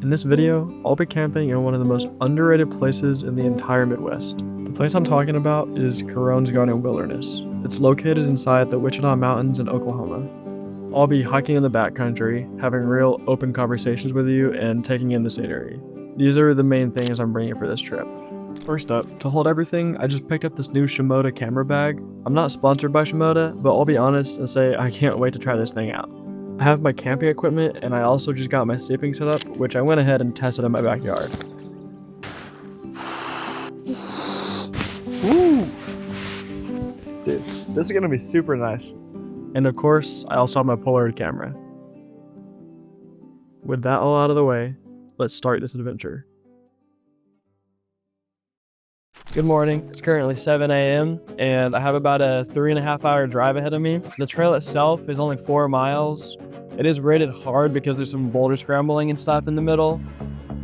In this video, I'll be camping in one of the most underrated places in the entire Midwest. The place I'm talking about is Carone's Garden Wilderness. It's located inside the Wichita Mountains in Oklahoma. I'll be hiking in the backcountry, having real open conversations with you, and taking in the scenery. These are the main things I'm bringing for this trip. First up, to hold everything, I just picked up this new Shimoda camera bag. I'm not sponsored by Shimoda, but I'll be honest and say I can't wait to try this thing out. I have my camping equipment, and I also just got my sleeping set up, which I went ahead and tested in my backyard. Woo! Dude, this is gonna be super nice. And of course, I also have my Polaroid camera. With that all out of the way, let's start this adventure. Good morning. It's currently 7 a.m. and I have about a 3.5 hour drive ahead of me. The trail itself is only 4 miles. It is rated hard because there's some boulder scrambling and stuff in the middle.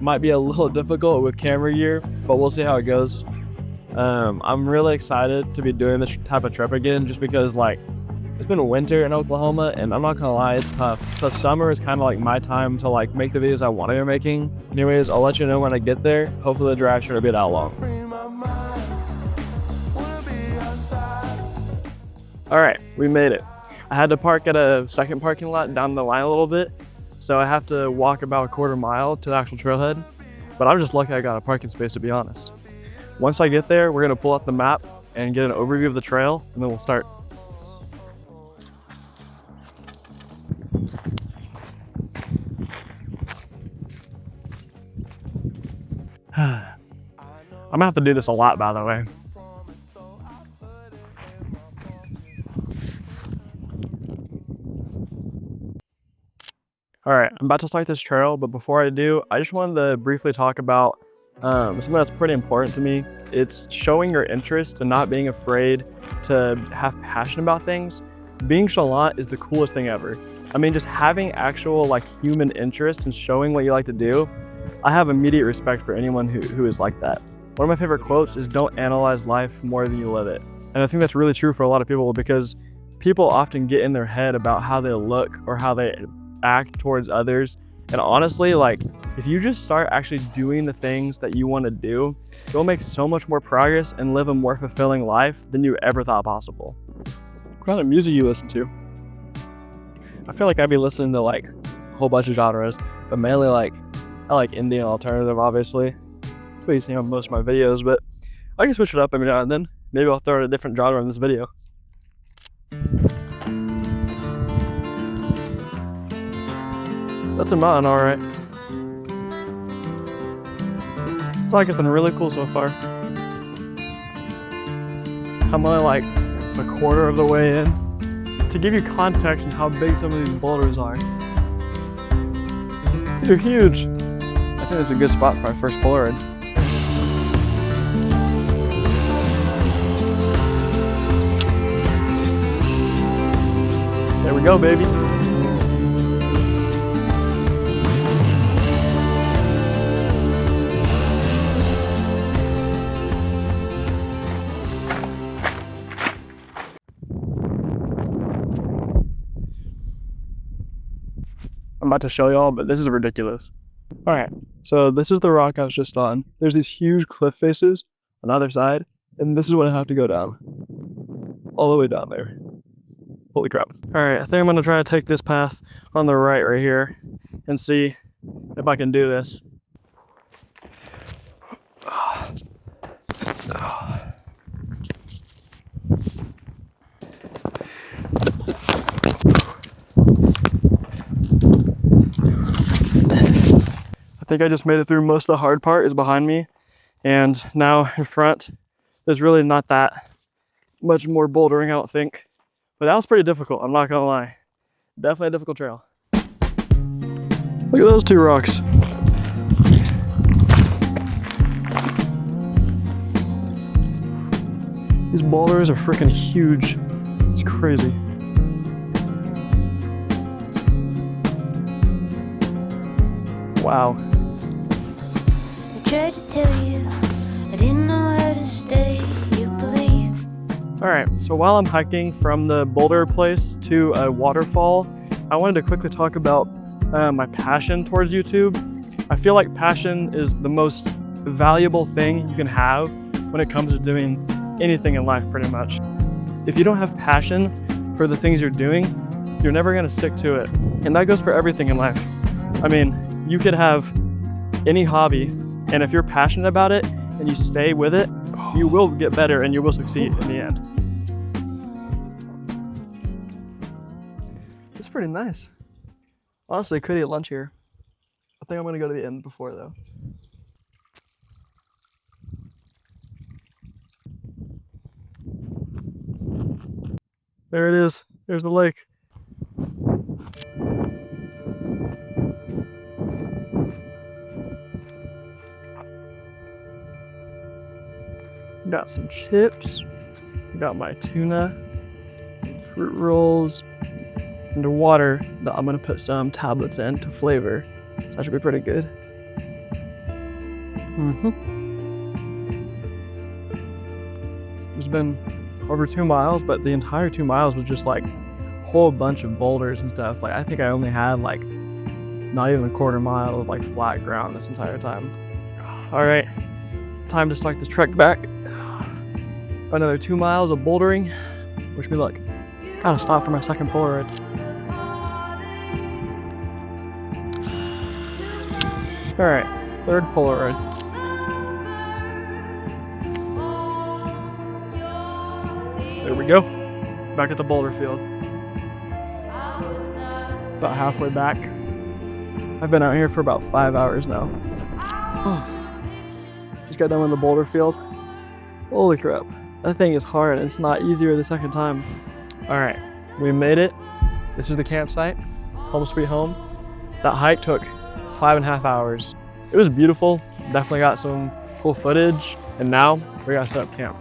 Might be a little difficult with camera gear, but we'll see how it goes. I'm really excited to be doing this type of trip again, just because it's been winter in Oklahoma, and I'm not gonna lie, it's tough. So summer is kind of like my time to make the videos I want to be making. Anyways, I'll let you know when I get there. Hopefully the drive shouldn't be that long. All right, we made it. I had to park at a second parking lot down the line a little bit, so I have to walk about a 1/4 mile to the actual trailhead, but I'm just lucky I got a parking space, to be honest. Once I get there, we're gonna pull out the map and get an overview of the trail, and then we'll start. I'm gonna have to do this a lot, by the way. All right, I'm about to start this trail, but before I do, I just wanted to briefly talk about something that's pretty important to me. It's showing your interest and not being afraid to have passion about things. Being chalant is the coolest thing ever. I mean, just having actual human interest and showing what you like to do. I have immediate respect for anyone who is like that. One of my favorite quotes is, "Don't analyze life more than you live it." And I think that's really true for a lot of people, because people often get in their head about how they look or how they act towards others. And honestly, if you just start actually doing the things that you want to do, you'll make so much more progress and live a more fulfilling life than you ever thought possible. What kind of music you listen to? I feel like I'd be listening to a whole bunch of genres, but mainly I like indie and alternative, obviously. What you see on most of my videos, but I can switch it up every now and then. Maybe I'll throw in a different genre in this video. That's a mountain, all right. It's been really cool so far. I'm only a 1/4 of the way in. To give you context on how big some of these boulders are. They're huge. I think it's a good spot for our first Polaroid. There we go, baby. I'm about to show y'all, but this is ridiculous. All right, so this is the rock I was just on. There's these huge cliff faces on the other side, and this is what I have to go down. All the way down there. Holy crap. All right, I think I'm gonna try to take this path on the right here and see if I can do this. I think I just made it through. Most of the hard part is behind me, and now in front there's really not that much more bouldering, I don't think, but that was pretty difficult, I'm not gonna lie. Definitely a difficult trail. Look at those two rocks. These boulders are freaking huge. It's crazy. Wow. I tried to tell you, I didn't know where to stay, you believe. All right, so while I'm hiking from the boulder place to a waterfall, I wanted to quickly talk about my passion towards YouTube. I feel like passion is the most valuable thing you can have when it comes to doing anything in life, pretty much. If you don't have passion for the things you're doing, you're never gonna stick to it. And that goes for everything in life. I mean, you could have any hobby, and if you're passionate about it and you stay with it, you will get better and you will succeed in the end. It's pretty nice. Honestly, could eat lunch here. I think I'm gonna go to the inn before though. There it is. There's the lake. Got some chips. Got my tuna, fruit rolls, and the water that I'm gonna put some tablets in to flavor. So that should be pretty good. It's been over 2 miles, but the entire 2 miles was just like a whole bunch of boulders and stuff. Like I think I only had like not even a quarter mile of like flat ground this entire time. All right, time to start this trek back. Another 2 miles of bouldering. Wish me luck. Gotta stop for my second Polaroid. All right, third Polaroid. There we go. Back at the boulder field. About halfway back. I've been out here for about 5 hours now. Just got done with the boulder field. Holy crap. That thing is hard. It's not easier the second time. All right, we made it. This is the campsite, home sweet home. That hike took 5.5 hours. It was beautiful. Definitely got some cool footage. And now we gotta set up camp.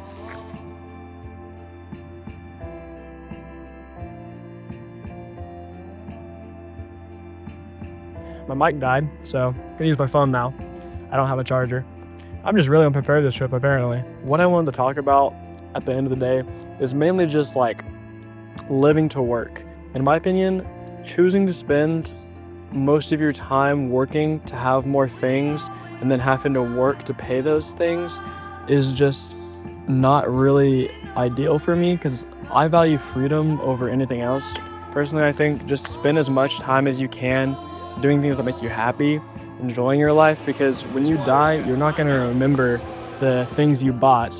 My mic died, so I'm gonna use my phone now. I don't have a charger. I'm just really unprepared this trip, apparently. What I wanted to talk about at the end of the day is mainly just like living to work. In my opinion, choosing to spend most of your time working to have more things and then having to work to pay those things is just not really ideal for me because I value freedom over anything else. Personally, I think just spend as much time as you can doing things that make you happy, enjoying your life, because when you die, you're not going to remember the things you bought.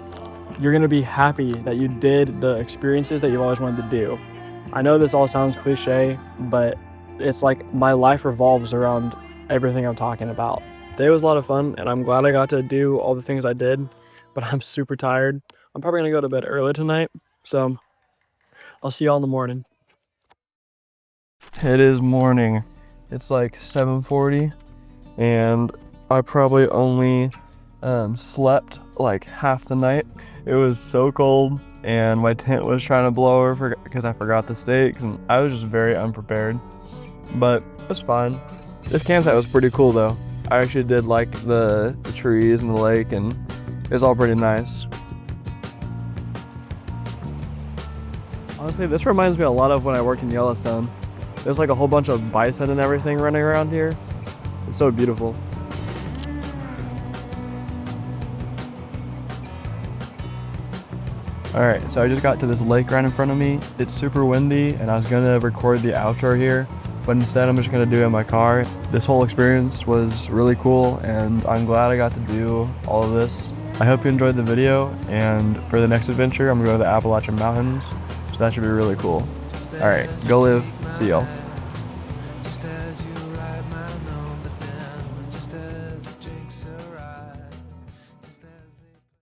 You're going to be happy that you did the experiences that you've always wanted to do. I know this all sounds cliche, but it's like my life revolves around everything I'm talking about. Today was a lot of fun, and I'm glad I got to do all the things I did, but I'm super tired. I'm probably going to go to bed early tonight, so I'll see y'all in the morning. It is morning. It's like 7:40, and I probably only slept like half the night. It was so cold, and my tent was trying to blow over because I forgot the stakes, and I was just very unprepared. But it was fine. This campsite was pretty cool though. I actually did like the trees and the lake, and it was all pretty nice. Honestly, this reminds me a lot of when I worked in Yellowstone. There's like a whole bunch of bison and everything running around here. It's so beautiful. Alright, so I just got to this lake right in front of me. It's super windy, and I was gonna record the outro here, but instead I'm just gonna do it in my car. This whole experience was really cool, and I'm glad I got to do all of this. I hope you enjoyed the video, and for the next adventure, I'm gonna go to the Appalachian Mountains, so that should be really cool. Alright, go live. See y'all.